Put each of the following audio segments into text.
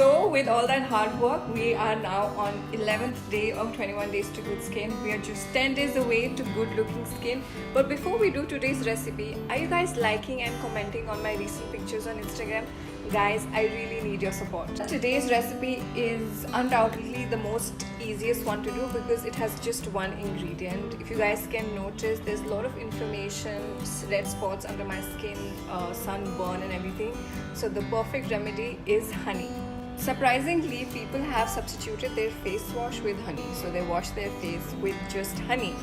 So with all that hard work, we are now on 11th day of 21 days to good skin. We are just 10 days away to good looking skin. But before we do today's recipe, are you guys liking and commenting on my recent pictures on Instagram? Guys, I really need your support. Today's recipe is undoubtedly the most easiest one to do because it has just one ingredient. If you guys can notice, there's a lot of inflammation, red spots under my skin, sunburn and everything. So the perfect remedy is honey. Surprisingly, people have substituted their face wash with honey. So they wash their face with just honey.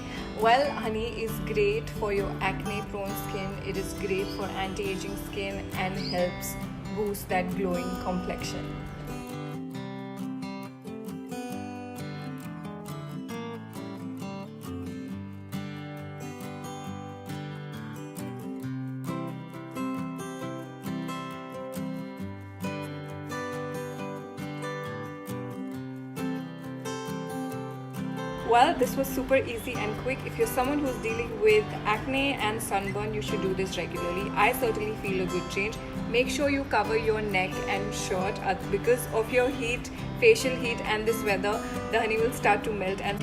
Well, honey is great for your acne prone skin. It is great for anti-aging skin and helps boost that glowing complexion. Well, this was super easy and quick. If you're someone who's dealing with acne and sunburn, you should do this regularly. I certainly feel a good change. Make sure you cover your neck and shirt because of your heat, facial heat and this weather, the honey will start to melt and